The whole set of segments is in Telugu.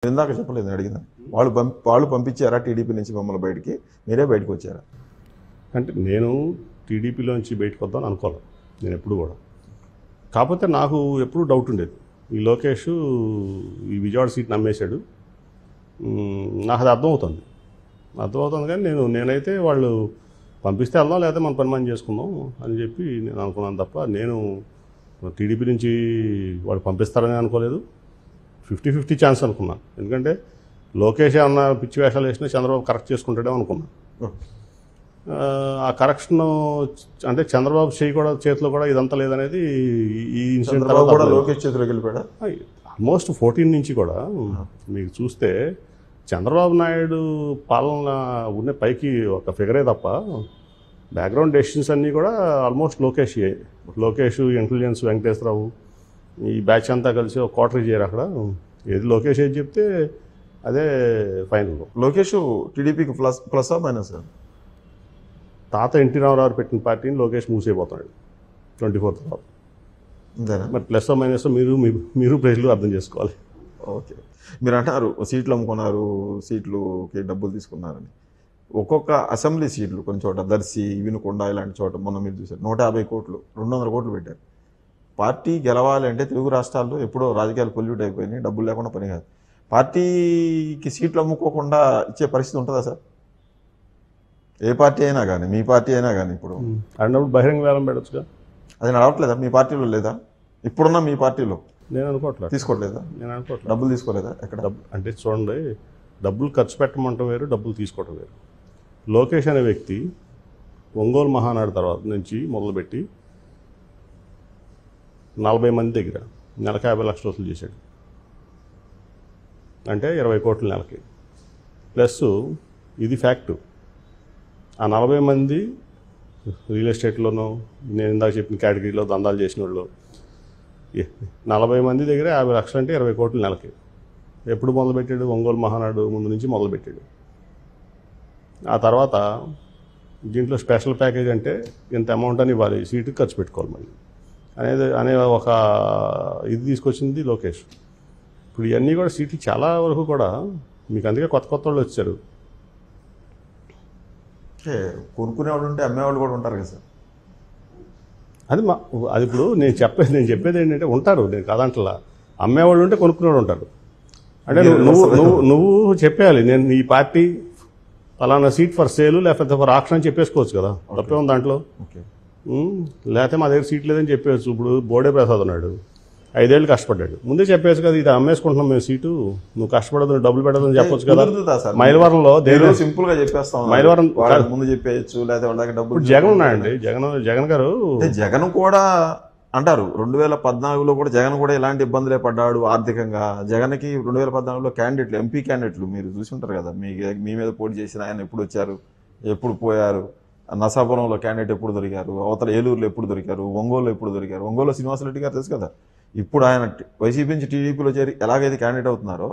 ఇందాక చెప్పలేదు నేను అడిగింది. వాళ్ళు పంపించారా టీడీపీ నుంచి మమ్మల్ని బయటికి, మీరే బయటకు వచ్చారా? అంటే నేను టీడీపీలోంచి బయటకు వద్దామని అనుకోలేదు నేను ఎప్పుడు కూడా. కాకపోతే నాకు ఎప్పుడు డౌట్ ఉండేది, ఈ లోకేష్ ఈ విజయవాడ సీట్ నమ్మేశాడు, నాకు అది అర్థమవుతుంది కానీ నేనైతే వాళ్ళు పంపిస్తే వెళ్దాం, లేకపోతే మన పని మనం చేసుకుందాం అని చెప్పి నేను అనుకున్నాను తప్ప నేను టీడీపీ నుంచి వాళ్ళు పంపిస్తారని అనుకోలేదు. 50-50 ఛాన్స్ అనుకున్నాను. ఎందుకంటే లోకేష్ అన్న పిచ్చి వేషాలు వేసినా చంద్రబాబు కరెక్ట్ చేసుకుంటాడేమో అనుకున్నాను. ఆ కరెక్షన్ అంటే చంద్రబాబు చేతిలో కూడా ఇదంతా లేదనేది ఈ ఇన్సిడెంట్ కూడా లోకేష్ చేతిలోకి వెళ్ళిపోయాడా? ఆల్మోస్ట్ 14 నుంచి కూడా మీకు చూస్తే చంద్రబాబు నాయుడు పాలన ఉన్న పైకి ఒక ఫిగరే తప్ప బ్యాక్గ్రౌండ్ డెసిషన్స్ అన్నీ కూడా ఆల్మోస్ట్ లోకేష్ ఇంటెలిజెన్స్ వెంకటేశ్వరరావు ఈ బ్యాచ్ అంతా కలిసి ఒక క్వార్టర్ చేయరు. అక్కడ ఏది లోకేష్ ఏది చెప్తే అదే ఫైనల్. లోకేష్ టీడీపీకి ప్లస్ మైనస్? తాత ఎన్టీ రామారావు పెట్టిన పార్టీని లోకేష్ మూసేయబోతున్నాడు 24th తర్వాత. అంతేనా? మరి ప్లస్ మైనస్ మీరు ప్రజలు అర్థం చేసుకోవాలి. ఓకే, మీరు అంటారు సీట్లు అమ్ముకున్నారు, సీట్లుకి డబ్బులు తీసుకున్నారని. ఒక్కొక్క అసెంబ్లీ సీట్లు కొన్ని చోట దర్శి, వినుకొండ ఇలాంటి చోట మొన్న మీరు చూసారు 150 కోట్లు 200 కోట్లు పెట్టారు. పార్టీ గెలవాలి అంటే తెలుగు రాష్ట్రాల్లో ఎప్పుడో రాజకీయాలు పొల్యూట్ అయిపోయినాయి, డబ్బులు లేకుండా పని కాదు. పార్టీకి సీట్లు అమ్ముకోకుండా ఇచ్చే పరిస్థితి ఉంటుందా సార్? ఏ పార్టీ అయినా కానీ, మీ పార్టీ అయినా కానీ ఇప్పుడు అన్నప్పుడు బహిరంగ వేలం పెట్టచ్చుగా. అది నడవట్లేదా మీ పార్టీలో? లేదా ఇప్పుడున్న మీ పార్టీలో నేను అనుకోవట్లేదు. తీసుకోవట్లేదా? నేను అనుకోవట్లేదు. డబ్బులు తీసుకోలేదా ఎక్కడ? అంటే చూడండి, డబ్బులు ఖర్చు పెట్టమంటం వేరు, డబ్బులు తీసుకోవటం వేరు. లోకేష్ అనే వ్యక్తి ఒంగోలు మహానాడు తర్వాత నుంచి మొదలుపెట్టి 40 మంది దగ్గర నెలకు 50 లక్షలు వసూలు చేశాడు. అంటే 20 కోట్ల నెలకి. ప్లస్ ఇది ఫ్యాక్టు, ఆ 40 మంది రియల్ ఎస్టేట్లోనూ నేను ఇందాక చెప్పిన కేటగిరీలో దందాలు చేసిన వాళ్ళు 40 మంది దగ్గర 50 లక్షలు అంటే 20 కోట్ల నెలకి. ఎప్పుడు మొదలుపెట్టాడు? ఒంగోలు మహానాడు ముందు నుంచి మొదలుపెట్టాడు. ఆ తర్వాత దీంట్లో స్పెషల్ ప్యాకేజ్ అంటే ఇంత అమౌంట్ అని ఇవ్వాలి, సీటుకి ఖర్చు పెట్టుకోవాలి మళ్ళీ అనే ఒక ఇది తీసుకొచ్చింది లోకేష్. ఇప్పుడు ఇవన్నీ కూడా సీట్లు చాలా వరకు కూడా మీకు అందుకే కొత్త వాళ్ళు వచ్చారు. కొనుక్కునేవాళ్ళు ఉంటే అమ్మేవాళ్ళు కూడా ఉంటారు కదా సార్? అది ఇప్పుడు నేను చెప్పేది ఏంటంటే ఉంటారు, నేను కాదంటలా. అమ్మేవాళ్ళు ఉంటే కొనుక్కునేవాళ్ళు ఉంటారు. అంటే నువ్వు చెప్పేయాలి, నేను ఈ పార్టీ అలానా సీట్ ఫర్ సేల్ లేకపోతే ఫర్ ఆక్షన్ అని చెప్పేసుకోవచ్చు కదా, తప్పే ఉంది దాంట్లో. లేకపోతే మా దగ్గర సీట్ లేదని చెప్పేవచ్చు. ఇప్పుడు బోడే ప్రసాద్ ఉన్నాడు, 5 ఏళ్ళు కష్టపడ్డాడు, ముందే చెప్పేసి కదా ఇది అమ్మేసుకుంటున్నాం మేము సీటు, నువ్వు కష్టపడదు డబ్బులు పెట్టదని చెప్పొచ్చు కదా. మైలవరంలో సింపుల్ గా చెప్పేస్తాం, మైలవరం ముందు చెప్పేయచ్చు, లేకపోతే డబ్బులు. జగన్ ఉన్నాయండి, జగన్ గారు. జగన్ కూడా అంటారు 2014లో కూడా జగన్ కూడా ఇలాంటి ఇబ్బందులే పడ్డాడు ఆర్థికంగా. జగన్కి 2014లో క్యాండిడేట్లు, ఎంపీ క్యాండిడేట్లు మీరు చూసి ఉంటారు కదా, మీ మీద పోటీ చేసిన ఆయన ఎప్పుడు వచ్చారు, ఎప్పుడు పోయారు. నసాపురంలో క్యాండిడేట్ ఎప్పుడు దొరికారు, అవతల ఏలూరులో ఎప్పుడు దొరికారు, ఒంగోలులో ఎప్పుడు దొరికారు. ఒంగోలు శ్రీనివాసరెడ్డి గారు తెలుసు కదా. ఇప్పుడు ఆయన వైసీపీ నుంచి టీడీపీలో చేరి ఎలాగైతే క్యాండిడేట్ అవుతున్నారో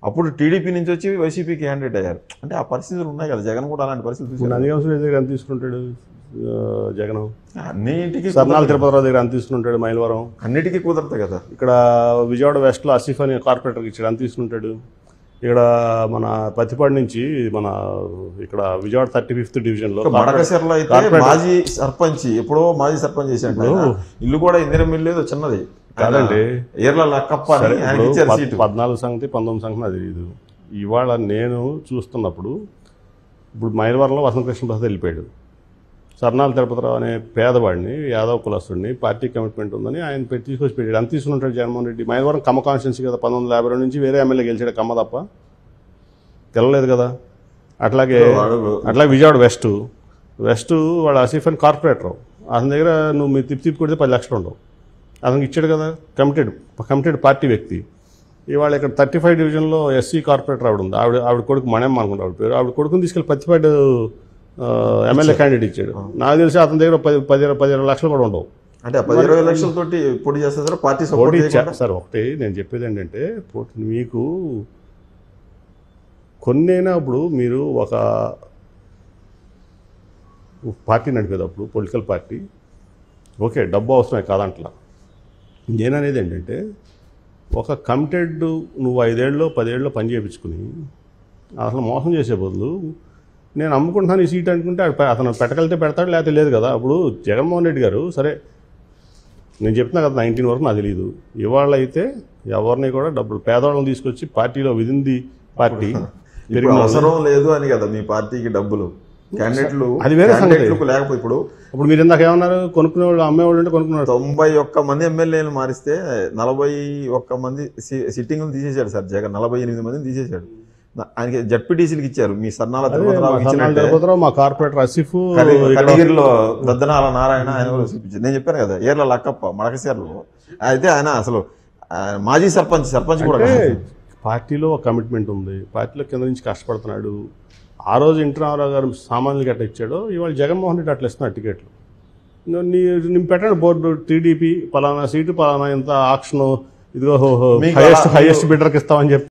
అప్పుడు టీడీపీ నుంచి వచ్చి వైసీపీకి క్యాండిడేట్ అయ్యారు. అంటే ఆ పరిస్థితులు ఉన్నాయి కదా, జగన్ కూడా అలాంటి పరిస్థితులు చూసి తీసుకుంటాడు. జగన్ అన్నింటికి సర్నాల తిరుపతిరావు దగ్గర అంత తీసుకుంటాడు, మైలవరం అన్నిటికీ కుదరదు కదా. ఇక్కడ విజయవాడ వెస్ట్లో ఆసిఫ్ అని కార్పొరేటర్కి ఇచ్చాడు, అంత తీసుకుంటాడు. ఇక్కడ మన పత్తిపాడు నుంచి మన ఇక్కడ విజయవాడ 35th డివిజన్లో మడకశిరలో అయితే మాజీ సర్పంచ్, ఎప్పుడో మాజీ సర్పంచ్ చేశాడు. ఇల్లు కూడా ఇందిరం ఇల్లు ఏదో చిన్నది కాదండి, 14 సంగతి 19 సంగతి అది తెలియదు. ఇవాళ నేను చూస్తున్నప్పుడు ఇప్పుడు మైలవరంలో వసంతకృష్ణ ప్రసాద్ వెళ్ళిపోయాడు. సర్నాల తిరుపతిరావు అనే పేదవాడిని, యాదవ్ కులస్తుడిని, పార్టీ కమిట్మెంట్ ఉందని ఆయన తీసుకొచ్చి పెట్టాడు. అంత తీసుకుంటాడు జగన్మోహన్ రెడ్డి. మైలవరం కమ్మ కాన్స్టిట్యున్సీ కదా, 1952 నుంచి వేరే ఎమ్మెల్యే గెలిచాడు, కమ్మ తప్ప తెలలేదు కదా. అట్లాగే విజయవాడ వెస్ట్ వాళ్ళ ఆసిఫ్ అని కార్పొరేటర్, అతని దగ్గర నువ్వు మీరు తిప్పి కొడితే 10 లక్షలు ఉండవు, అతనికి ఇచ్చాడు కదా. కమిటెడ్ పార్టీ వ్యక్తి. ఇవాళ ఇక్కడ 35 డివిజన్లో ఎస్సీ కార్పొరేటర్ ఆవిడ ఉంది, ఆవిడ కొడుకు మణెమ్మ అనుకుంటా ఆవిడ పేరు. ఆవిడ కొడుకుని తీసుకెళ్ళి పత్తిపాడు ఎమ్మెల్యే క్యాండిడేట్ ఇచ్చాడు. నాకు తెలిసి అతని దగ్గర 10-20 లక్షలు కూడా ఉండవు. అంటే 10-20 లక్షలతోటి పోటీ చేస్తారు పార్టీ సార్. ఒకటి నేను చెప్పేది ఏంటంటే, మీకు కొన్నైనా ఇప్పుడు మీరు ఒక పార్టీ నడిపేటప్పుడు పొలిటికల్ పార్టీ ఓకే డబ్బు అవసరమే కాదంట్లా. నేననేది ఏంటంటే ఒక కమిటెడ్ నువ్వు 5 ఏళ్ళు 10 ఏళ్ళు పని చేయించుకుని అసలు మోసం చేసే బదులు నేను అమ్ముకుంటున్నాను ఈ సీట్ అనుకుంటే అతను పెట్టగలితే పెడతాడు, లేకపోతే లేదు కదా. అప్పుడు జగన్మోహన్ రెడ్డి గారు సరే నేను చెప్తున్నా కదా 19 వరకు నాకు తెలియదు, ఇవాళ అయితే ఎవరిని కూడా డబ్బులు పేదవాళ్ళని తీసుకొచ్చి పార్టీలో విధింది పార్టీ అవసరం లేదు అని కదా మీ పార్టీకి డబ్బులు క్యాండిడేట్లు అది వేరే సంగతి. లేకపోతే ఇప్పుడు మీరు ఇందాక ఏమన్నారు, కొనుక్కునేవాళ్ళు అమ్మేవాళ్ళు అంటే కొనుక్కున్నారు. 91 మంది ఎమ్మెల్యేలు మారిస్తే 41 మంది సిట్టింగ్లు తీసేశాడు సార్ జగన్. 48 మందిని తీసేశాడు. ఆయనకి జడ్పీటీసీలకు ఇచ్చారు. మీ సర్నాల తిరుపతిరావు, మా కార్పొరేటర్ అసిఫ్, కడిగిరిలో దద్దనాల నారాయణ ఆయన కూడా చూపించారు. నేను చెప్పాను కదా ఏర్ల లక్కప్ప మడకసేర్లు అయితే ఆయన అసలు మాజీ సర్పంచ్ కూడా. పార్టీలో ఒక కమిట్మెంట్ ఉంది, పార్టీలో కింద నుంచి కష్టపడుతున్నాడు. ఆ రోజు ఎన్టీ రామారావు గారు సామాన్యులకి అట్లా ఇచ్చాడో ఇవాళ జగన్మోహన్ రెడ్డి అట్లా ఇస్తున్నాడు టికెట్లు. నేను పెట్టండి బోర్డు టీడీపీ పలానా సీటు పలానా ఇంత ఆక్షన్, ఇదిగో హైయెస్ట్ బిడ్డర్కి ఇస్తామని చెప్పి